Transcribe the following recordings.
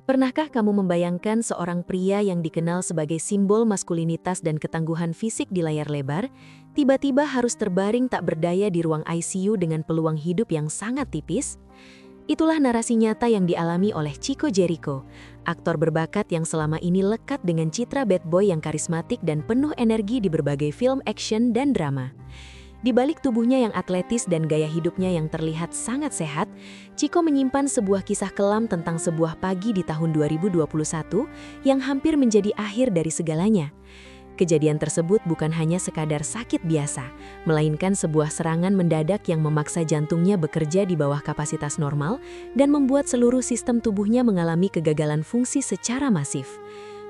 Pernahkah kamu membayangkan seorang pria yang dikenal sebagai simbol maskulinitas dan ketangguhan fisik di layar lebar, tiba-tiba harus terbaring tak berdaya di ruang ICU dengan peluang hidup yang sangat tipis? Itulah narasi nyata yang dialami oleh Chico Jericho, aktor berbakat yang selama ini lekat dengan citra bad boy yang karismatik dan penuh energi di berbagai film action dan drama. Di balik tubuhnya yang atletis dan gaya hidupnya yang terlihat sangat sehat, Chico menyimpan sebuah kisah kelam tentang sebuah pagi di tahun 2021 yang hampir menjadi akhir dari segalanya. Kejadian tersebut bukan hanya sekadar sakit biasa, melainkan sebuah serangan mendadak yang memaksa jantungnya bekerja di bawah kapasitas normal dan membuat seluruh sistem tubuhnya mengalami kegagalan fungsi secara masif.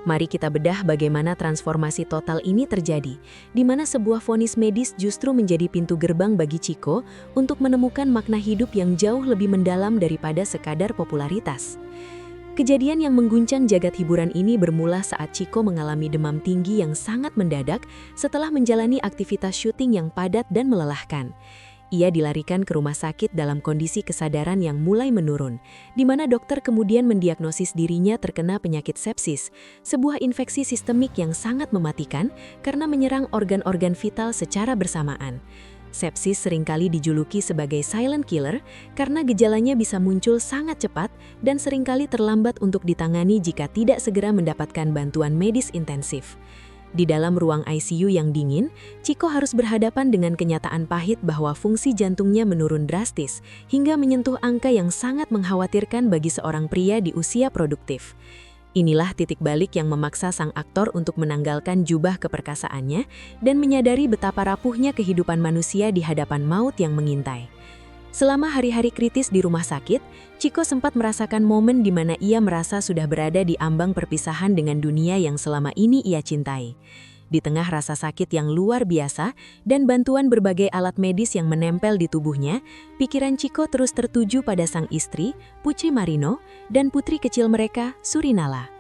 Mari kita bedah bagaimana transformasi total ini terjadi, di mana sebuah vonis medis justru menjadi pintu gerbang bagi Chico untuk menemukan makna hidup yang jauh lebih mendalam daripada sekadar popularitas. Kejadian yang mengguncang jagat hiburan ini bermula saat Chico mengalami demam tinggi yang sangat mendadak setelah menjalani aktivitas syuting yang padat dan melelahkan. Ia dilarikan ke rumah sakit dalam kondisi kesadaran yang mulai menurun, di mana dokter kemudian mendiagnosis dirinya terkena penyakit sepsis, sebuah infeksi sistemik yang sangat mematikan karena menyerang organ-organ vital secara bersamaan. Sepsis seringkali dijuluki sebagai silent killer karena gejalanya bisa muncul sangat cepat dan seringkali terlambat untuk ditangani jika tidak segera mendapatkan bantuan medis intensif. Di dalam ruang ICU yang dingin, Chico harus berhadapan dengan kenyataan pahit bahwa fungsi jantungnya menurun drastis hingga menyentuh angka yang sangat mengkhawatirkan bagi seorang pria di usia produktif. Inilah titik balik yang memaksa sang aktor untuk menanggalkan jubah keperkasaannya dan menyadari betapa rapuhnya kehidupan manusia di hadapan maut yang mengintai. Selama hari-hari kritis di rumah sakit, Chico sempat merasakan momen di mana ia merasa sudah berada di ambang perpisahan dengan dunia yang selama ini ia cintai. Di tengah rasa sakit yang luar biasa dan bantuan berbagai alat medis yang menempel di tubuhnya, pikiran Chico terus tertuju pada sang istri, Putri Marino, dan putri kecil mereka, Surinala.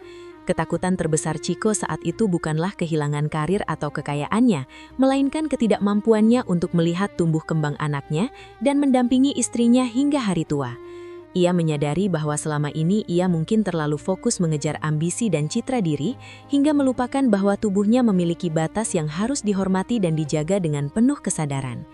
Ketakutan terbesar Chico saat itu bukanlah kehilangan karir atau kekayaannya, melainkan ketidakmampuannya untuk melihat tumbuh kembang anaknya dan mendampingi istrinya hingga hari tua. Ia menyadari bahwa selama ini ia mungkin terlalu fokus mengejar ambisi dan citra diri, hingga melupakan bahwa tubuhnya memiliki batas yang harus dihormati dan dijaga dengan penuh kesadaran.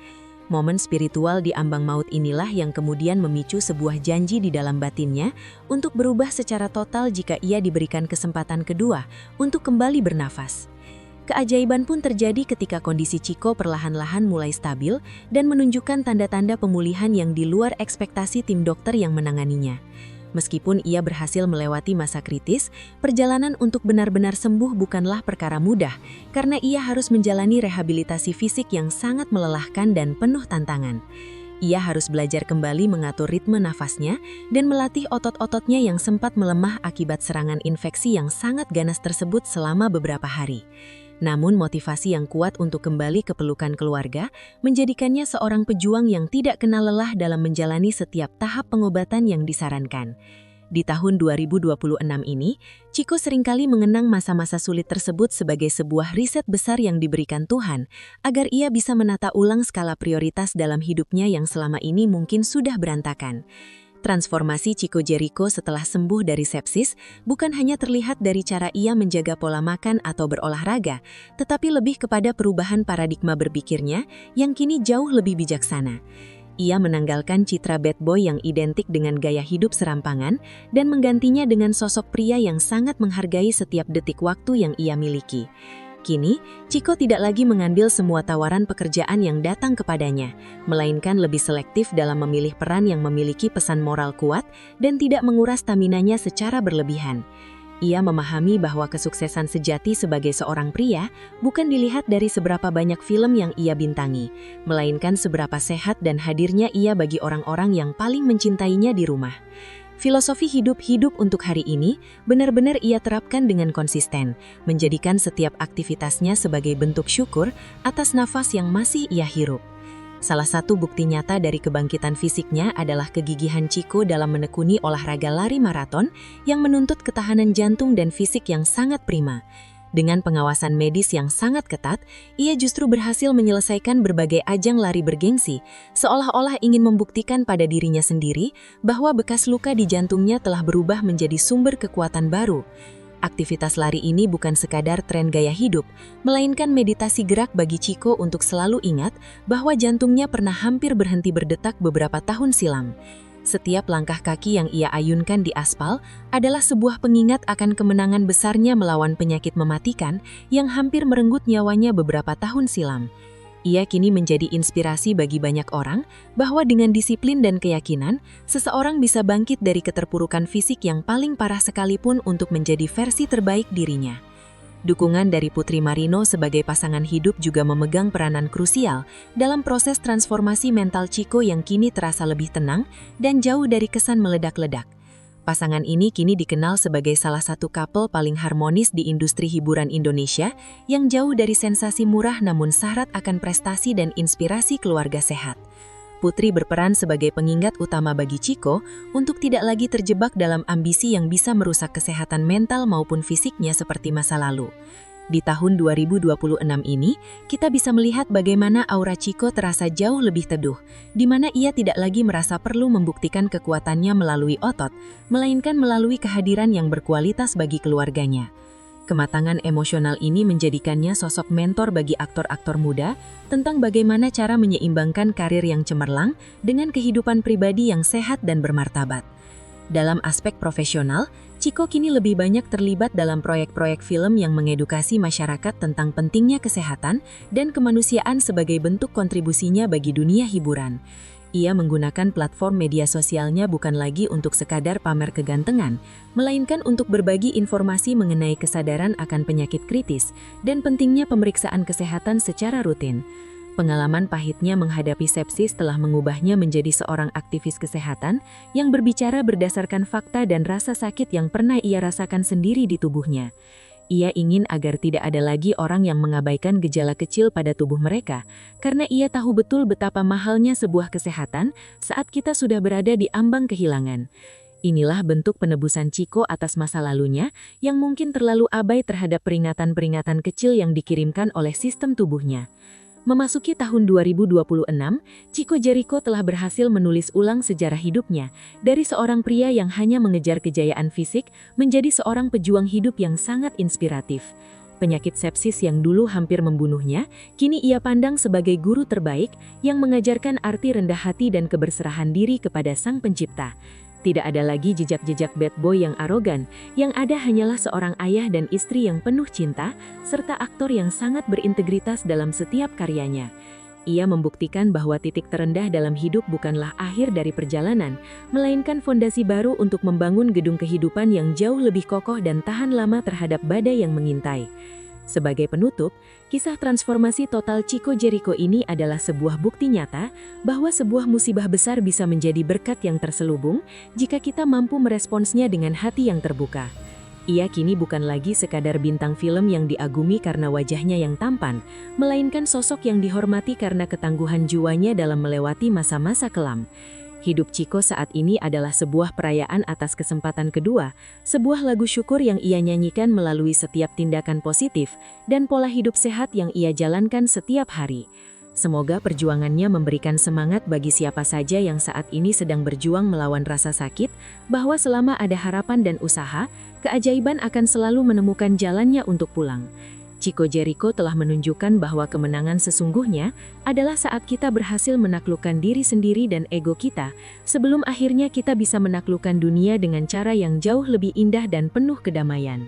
Momen spiritual di ambang maut inilah yang kemudian memicu sebuah janji di dalam batinnya untuk berubah secara total jika ia diberikan kesempatan kedua untuk kembali bernafas. Keajaiban pun terjadi ketika kondisi Chico perlahan-lahan mulai stabil dan menunjukkan tanda-tanda pemulihan yang di luar ekspektasi tim dokter yang menanganinya. Meskipun ia berhasil melewati masa kritis, perjalanan untuk benar-benar sembuh bukanlah perkara mudah, karena ia harus menjalani rehabilitasi fisik yang sangat melelahkan dan penuh tantangan. Ia harus belajar kembali mengatur ritme nafasnya dan melatih otot-ototnya yang sempat melemah akibat serangan infeksi yang sangat ganas tersebut selama beberapa hari. Namun motivasi yang kuat untuk kembali ke pelukan keluarga menjadikannya seorang pejuang yang tidak kenal lelah dalam menjalani setiap tahap pengobatan yang disarankan. Di tahun 2026 ini, Chico seringkali mengenang masa-masa sulit tersebut sebagai sebuah riset besar yang diberikan Tuhan, agar ia bisa menata ulang skala prioritas dalam hidupnya yang selama ini mungkin sudah berantakan. Transformasi Chico Jericho setelah sembuh dari sepsis bukan hanya terlihat dari cara ia menjaga pola makan atau berolahraga, tetapi lebih kepada perubahan paradigma berpikirnya yang kini jauh lebih bijaksana. Ia menanggalkan citra bad boy yang identik dengan gaya hidup serampangan dan menggantinya dengan sosok pria yang sangat menghargai setiap detik waktu yang ia miliki. Kini, Chico tidak lagi mengambil semua tawaran pekerjaan yang datang kepadanya, melainkan lebih selektif dalam memilih peran yang memiliki pesan moral kuat dan tidak menguras staminanya secara berlebihan. Ia memahami bahwa kesuksesan sejati sebagai seorang pria bukan dilihat dari seberapa banyak film yang ia bintangi, melainkan seberapa sehat dan hadirnya ia bagi orang-orang yang paling mencintainya di rumah. Filosofi hidup untuk hari ini benar-benar ia terapkan dengan konsisten, menjadikan setiap aktivitasnya sebagai bentuk syukur atas nafas yang masih ia hirup. Salah satu bukti nyata dari kebangkitan fisiknya adalah kegigihan Chico dalam menekuni olahraga lari maraton yang menuntut ketahanan jantung dan fisik yang sangat prima. Dengan pengawasan medis yang sangat ketat, ia justru berhasil menyelesaikan berbagai ajang lari bergengsi, seolah-olah ingin membuktikan pada dirinya sendiri bahwa bekas luka di jantungnya telah berubah menjadi sumber kekuatan baru. Aktivitas lari ini bukan sekadar tren gaya hidup, melainkan meditasi gerak bagi Chico untuk selalu ingat bahwa jantungnya pernah hampir berhenti berdetak beberapa tahun silam. Setiap langkah kaki yang ia ayunkan di aspal adalah sebuah pengingat akan kemenangan besarnya melawan penyakit mematikan yang hampir merenggut nyawanya beberapa tahun silam. Ia kini menjadi inspirasi bagi banyak orang bahwa dengan disiplin dan keyakinan, seseorang bisa bangkit dari keterpurukan fisik yang paling parah sekalipun untuk menjadi versi terbaik dirinya. Dukungan dari Putri Marino sebagai pasangan hidup juga memegang peranan krusial dalam proses transformasi mental Chico yang kini terasa lebih tenang dan jauh dari kesan meledak-ledak. Pasangan ini kini dikenal sebagai salah satu couple paling harmonis di industri hiburan Indonesia yang jauh dari sensasi murah namun syarat akan prestasi dan inspirasi keluarga sehat. Putri berperan sebagai pengingat utama bagi Chico untuk tidak lagi terjebak dalam ambisi yang bisa merusak kesehatan mental maupun fisiknya seperti masa lalu. Di tahun 2026 ini, kita bisa melihat bagaimana aura Chico terasa jauh lebih teduh, di mana ia tidak lagi merasa perlu membuktikan kekuatannya melalui otot, melainkan melalui kehadiran yang berkualitas bagi keluarganya. Kematangan emosional ini menjadikannya sosok mentor bagi aktor-aktor muda tentang bagaimana cara menyeimbangkan karir yang cemerlang dengan kehidupan pribadi yang sehat dan bermartabat. Dalam aspek profesional, Chico kini lebih banyak terlibat dalam proyek-proyek film yang mengedukasi masyarakat tentang pentingnya kesehatan dan kemanusiaan sebagai bentuk kontribusinya bagi dunia hiburan. Ia menggunakan platform media sosialnya bukan lagi untuk sekadar pamer kegantengan, melainkan untuk berbagi informasi mengenai kesadaran akan penyakit kritis dan pentingnya pemeriksaan kesehatan secara rutin. Pengalaman pahitnya menghadapi sepsis telah mengubahnya menjadi seorang aktivis kesehatan yang berbicara berdasarkan fakta dan rasa sakit yang pernah ia rasakan sendiri di tubuhnya. Ia ingin agar tidak ada lagi orang yang mengabaikan gejala kecil pada tubuh mereka, karena ia tahu betul betapa mahalnya sebuah kesehatan saat kita sudah berada di ambang kehilangan. Inilah bentuk penebusan Chico atas masa lalunya yang mungkin terlalu abai terhadap peringatan-peringatan kecil yang dikirimkan oleh sistem tubuhnya. Memasuki tahun 2026, Chico Jericho telah berhasil menulis ulang sejarah hidupnya, dari seorang pria yang hanya mengejar kejayaan fisik menjadi seorang pejuang hidup yang sangat inspiratif. Penyakit sepsis yang dulu hampir membunuhnya, kini ia pandang sebagai guru terbaik yang mengajarkan arti rendah hati dan keberserahan diri kepada Sang Pencipta. Tidak ada lagi jejak-jejak bad boy yang arogan, yang ada hanyalah seorang ayah dan istri yang penuh cinta, serta aktor yang sangat berintegritas dalam setiap karyanya. Ia membuktikan bahwa titik terendah dalam hidup bukanlah akhir dari perjalanan, melainkan fondasi baru untuk membangun gedung kehidupan yang jauh lebih kokoh dan tahan lama terhadap badai yang mengintai. Sebagai penutup, kisah transformasi total Chico Jericho ini adalah sebuah bukti nyata bahwa sebuah musibah besar bisa menjadi berkat yang terselubung jika kita mampu meresponsnya dengan hati yang terbuka. Ia kini bukan lagi sekadar bintang film yang diagumi karena wajahnya yang tampan, melainkan sosok yang dihormati karena ketangguhan jiwanya dalam melewati masa-masa kelam. Hidup Chico saat ini adalah sebuah perayaan atas kesempatan kedua, sebuah lagu syukur yang ia nyanyikan melalui setiap tindakan positif, dan pola hidup sehat yang ia jalankan setiap hari. Semoga perjuangannya memberikan semangat bagi siapa saja yang saat ini sedang berjuang melawan rasa sakit, bahwa selama ada harapan dan usaha, keajaiban akan selalu menemukan jalannya untuk pulang. Chico Jericho telah menunjukkan bahwa kemenangan sesungguhnya adalah saat kita berhasil menaklukkan diri sendiri dan ego kita, sebelum akhirnya kita bisa menaklukkan dunia dengan cara yang jauh lebih indah dan penuh kedamaian.